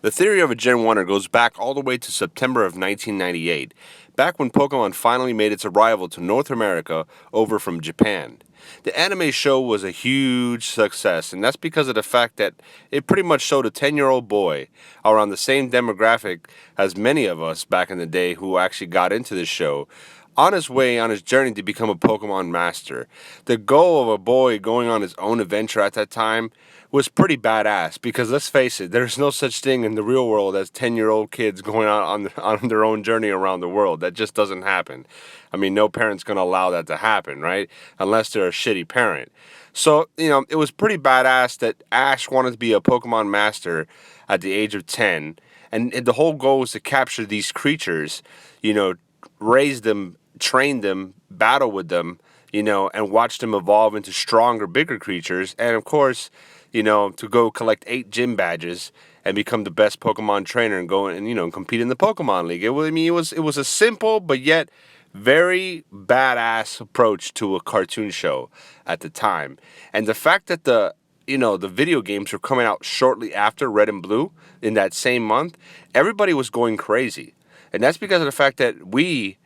The theory of a Genwunner goes back all the way to September of 1998, back when Pokemon finally made its arrival to North America over from Japan. The anime show was a huge success, and that's because of the fact that it pretty much showed a 10-year-old boy around the same demographic as many of us back in the day who actually got into the show on his way on his journey to become a Pokemon master. The goal of a boy going on his own adventure at that time was pretty badass because let's face it, there's no such thing in the real world as 10-year-old kids going out on their own journey around the world. That just doesn't happen. I mean, no parent's going to allow that to happen, right? Unless they're a shitty parent. So, it was pretty badass that Ash wanted to be a Pokemon master at the age of 10. And the whole goal was to capture these creatures, raise them, train them, battle with them, and watch them evolve into stronger, bigger creatures. And of course, to go collect 8 gym badges and become the best Pokemon trainer and go and, compete in the Pokemon League. It was a simple but yet very badass approach to a cartoon show at the time. And the fact that the video games were coming out shortly after Red and Blue in that same month, everybody was going crazy. And that's because of the fact that we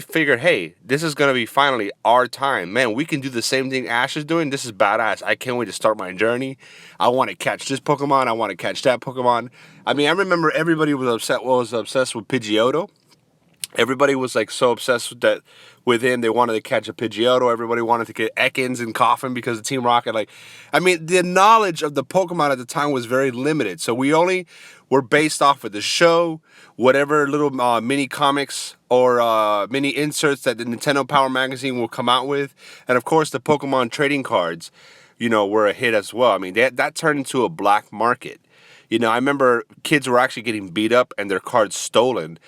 figured, hey, this is gonna be finally our time, man. We can do the same thing Ash is doing. This is badass. I can't wait to start my journey. I want to catch this Pokemon. I want to catch that Pokemon. I mean, I remember everybody was obsessed with Pidgeotto. Everybody was like so obsessed with him. They wanted to catch a Pidgeotto. Everybody wanted to get Ekans and Coffin because of Team Rocket. The knowledge of the Pokemon at the time was very limited. So we only were based off of the show, whatever little mini comics or mini inserts that the Nintendo Power Magazine will come out with, and of course the Pokemon trading cards, were a hit as well. I mean, that turned into a black market. I remember kids were actually getting beat up and their cards stolen.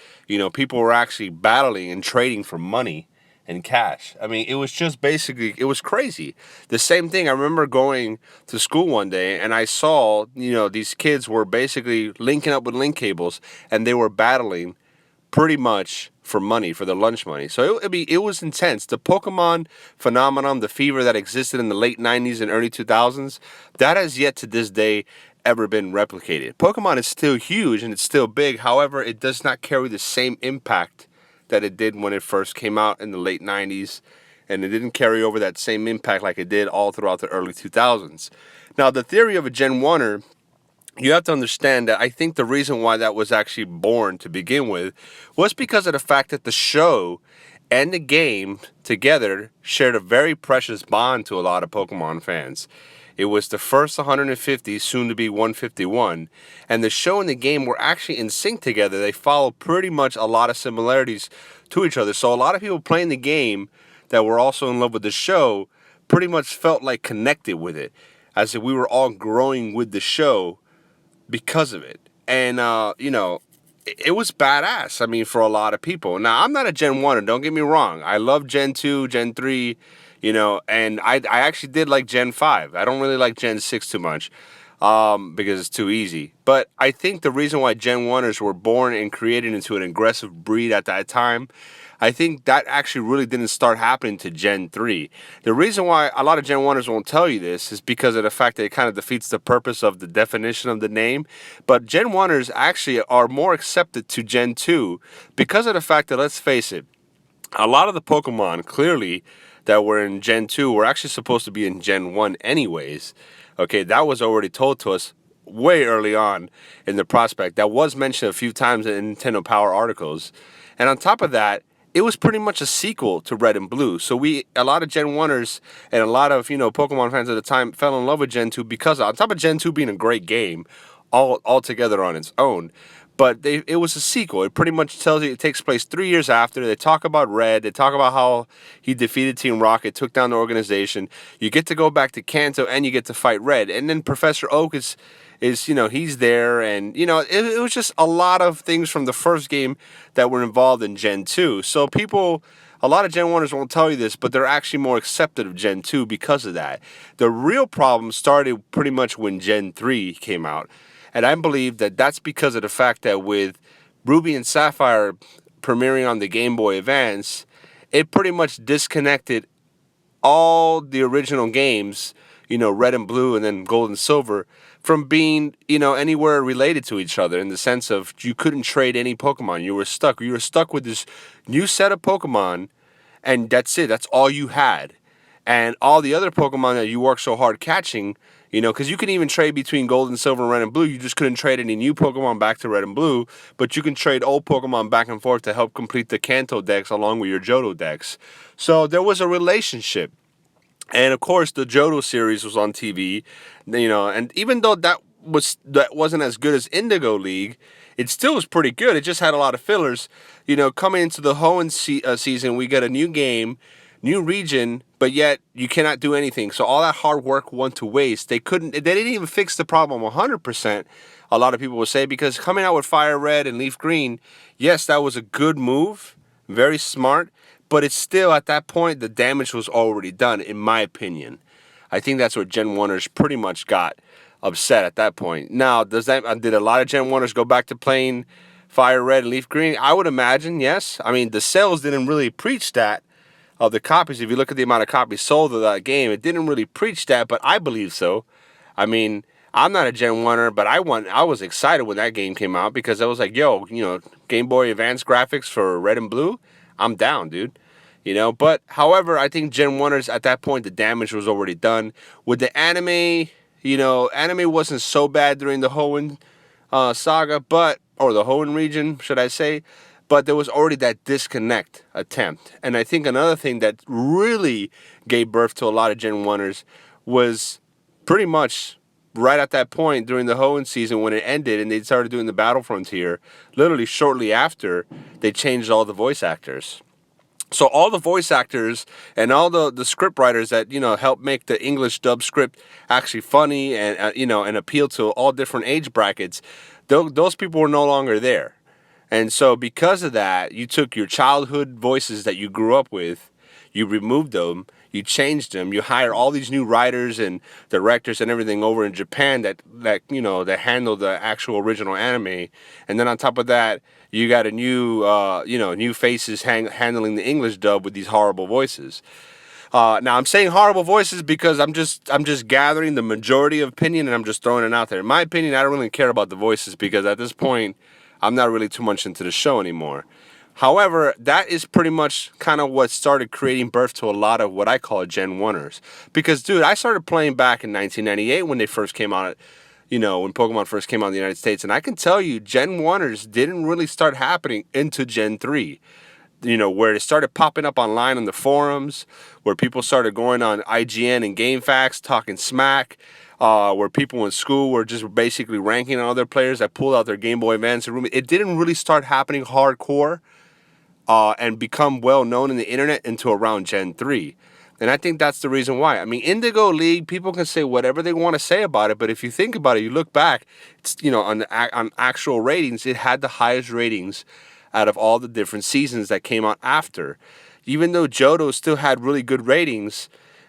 People were actually battling and trading for money and cash. I mean, it was just basically, it was crazy. The same thing, I remember going to school one day and I saw, these kids were basically linking up with link cables and they were battling pretty much for money, for their lunch money. So it was intense. The Pokemon phenomenon, the fever that existed in the late 90s and early 2000s, that has yet to this day ever been replicated. Pokemon is still huge and it's still big. However, it does not carry the same impact that it did when it first came out in the late 90s, and it didn't carry over that same impact like it did all throughout the early 2000s. Now, the theory of a Genwunner, you have to understand that I think the reason why that was actually born to begin with was because of the fact that the show and the game together shared a very precious bond to a lot of Pokemon fans. It was the first 150, soon to be 151, and the show and the game were actually in sync together. They follow pretty much a lot of similarities to each other. So a lot of people playing the game that were also in love with the show pretty much felt like connected with it, as if we were all growing with the show because of it. And, it was badass, I mean, for a lot of people. Now, I'm not a Gen 1, don't get me wrong. I love Gen 2, Gen 3, and I actually did like Gen 5. I don't really like Gen 6 too much because it's too easy. But I think the reason why Gen 1ers were born and created into an aggressive breed at that time, I think that actually really didn't start happening to Gen 3. The reason why a lot of Gen 1ers won't tell you this is because of the fact that it kind of defeats the purpose of the definition of the name. But Gen 1ers actually are more accepted to Gen 2 because of the fact that, let's face it, a lot of the Pokemon clearly that were in Gen 2 were actually supposed to be in Gen 1 anyways. Okay, that was already told to us way early on in the prospect. That was mentioned a few times in Nintendo Power articles. And on top of that, it was pretty much a sequel to Red and Blue. So a lot of Gen 1ers and a lot of, Pokemon fans at the time fell in love with Gen 2 because on top of Gen 2 being a great game all together on its own, but it was a sequel. It pretty much tells you it takes place 3 years after. They talk about Red. They talk about how he defeated Team Rocket, took down the organization. You get to go back to Kanto and you get to fight Red. And then Professor Oak is he's there. And, it was just a lot of things from the first game that were involved in Gen 2. So a lot of Gen 1ers won't tell you this, but they're actually more accepted of Gen 2 because of that. The real problem started pretty much when Gen 3 came out. And I believe that that's because of the fact that with Ruby and Sapphire premiering on the Game Boy Advance, it pretty much disconnected all the original games, Red and Blue and then Gold and Silver, from being, anywhere related to each other in the sense of you couldn't trade any Pokemon. You were stuck. You were stuck with this new set of Pokemon, and that's it. That's all you had. And all the other Pokemon that you worked so hard catching, because you can even trade between Gold and Silver and Red and Blue. You just couldn't trade any new Pokemon back to Red and Blue, but you can trade old Pokemon back and forth to help complete the Kanto dex along with your Johto dex. So there was a relationship. And of course, the Johto series was on TV, and even though that wasn't as good as Indigo League, it still was pretty good. It just had a lot of fillers. Coming into the Hoenn season, we get a new game, new region, but yet you cannot do anything. So all that hard work went to waste. They didn't even fix the problem 100%. A lot of people will say, because coming out with Fire Red and Leaf Green, yes, that was a good move, very smart. But it's still, at that point, the damage was already done, in my opinion. I think that's where Genwunners pretty much got upset at that point. Now, did a lot of Genwunners go back to playing Fire Red and Leaf Green? I would imagine, yes. I mean, the sales didn't really preach that of the copies. If you look at the amount of copies sold of that game, it didn't really preach that, but I believe so. I mean, I'm not a Genwunner, but I was excited when that game came out because I was like, yo, Game Boy Advance graphics for Red and Blue, I'm down, dude. But however, I think Genwunners at that point, the damage was already done. With the anime, anime wasn't so bad during the Hoenn saga, or the Hoenn region, should I say. But there was already that disconnect attempt. And I think another thing that really gave birth to a lot of Genwunners was pretty much right at that point during the Hoenn season when it ended and they started doing the Battle Frontier. Literally shortly after, they changed all the voice actors. So all the voice actors and all the script writers that, helped make the English dub script actually funny and, and appeal to all different age brackets, those people were no longer there. And so because of that, you took your childhood voices that you grew up with, you removed them, you changed them, you hire all these new writers and directors and everything over in Japan that handle the actual original anime. And then on top of that, you got a new, new faces handling the English dub with these horrible voices. Now I'm saying horrible voices because I'm just gathering the majority of opinion and I'm just throwing it out there. In my opinion, I don't really care about the voices because at this point, I'm not really too much into the show anymore. However, that is pretty much kind of what started creating birth to a lot of what I call Genwunners. Because, dude, I started playing back in 1998 when they first came out, when Pokemon first came out in the United States. And I can tell you, Genwunners didn't really start happening into Gen 3. Where it started popping up online on the forums, where people started going on IGN and GameFAQs talking smack, where people in school were just basically ranking on other players that pulled out their Game Boy Advance. It didn't really start happening hardcore and become well known in the internet until around Gen 3. And I think that's the reason why. I mean, Indigo League, people can say whatever they want to say about it, but if you think about it, you look back, it's, on actual ratings, it had the highest ratings out of all the different seasons that came out after. Even though Johto still had really good ratings,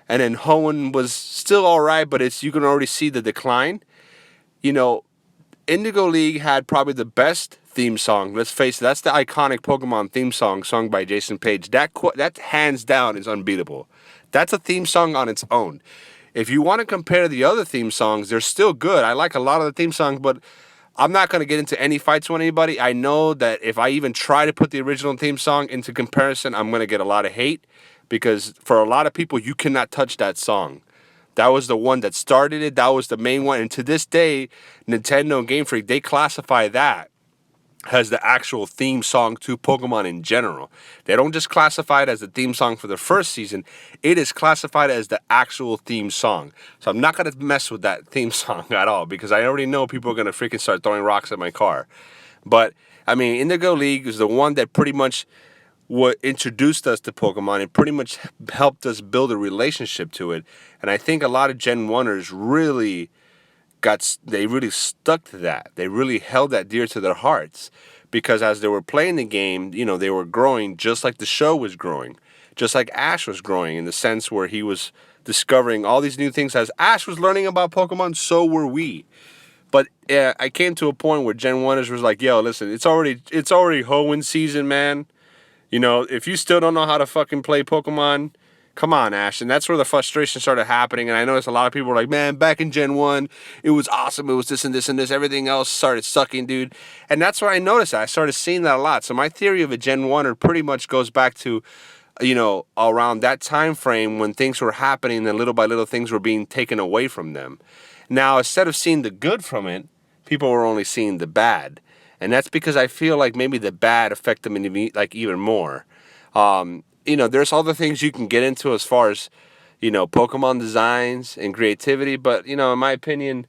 and then Hoenn was still all right, but you can already see the decline. Indigo League had probably the best theme song. Let's face it, that's the iconic Pokemon theme song sung by Jason Page. That hands down is unbeatable. That's a theme song on its own. If you want to compare the other theme songs, they're still good. I like a lot of the theme songs, but I'm not going to get into any fights with anybody. I know that if I even try to put the original theme song into comparison, I'm going to get a lot of hate because for a lot of people, you cannot touch that song. That was the one that started it. That was the main one. And to this day, Nintendo and Game Freak, they classify that as the actual theme song to Pokemon in general. They don't just classify it as the theme song for the first season. It is classified as the actual theme song. So I'm not going to mess with that theme song at all because I already know people are going to freaking start throwing rocks at my car. But, I mean, Indigo League is the one that pretty much what introduced us to Pokemon and pretty much helped us build a relationship to it. And I think a lot of Genwunners really stuck to that. They really held that dear to their hearts because as they were playing the game, they were growing just like the show was growing, just like Ash was growing in the sense where he was discovering all these new things. As Ash was learning about Pokemon, so were we. But I came to a point where Genwunners was like, yo, listen, it's already Hoenn season, man. If you still don't know how to fucking play Pokemon, Come on, Ash. And that's where the frustration started happening. And I noticed a lot of people were like, man, back in Gen 1, it was awesome. It was this and this and this. Everything else started sucking, dude. And that's where I noticed that. I started seeing that a lot. So my theory of a Gen 1er pretty much goes back to, around that time frame when things were happening and little by little things were being taken away from them. Now, instead of seeing the good from it, people were only seeing the bad. And that's because I feel like maybe the bad affect them even more. There's other things you can get into as far as, Pokemon designs and creativity, but, in my opinion,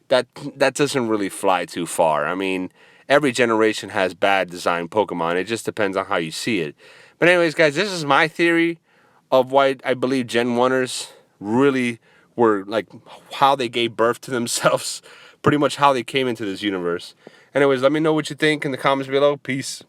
that doesn't really fly too far. I mean, every generation has bad design Pokemon. It just depends on how you see it. But anyways, guys, this is my theory of why I believe Genwunners really were, like, how they gave birth to themselves, pretty much how they came into this universe. Anyways, let me know what you think in the comments below. Peace.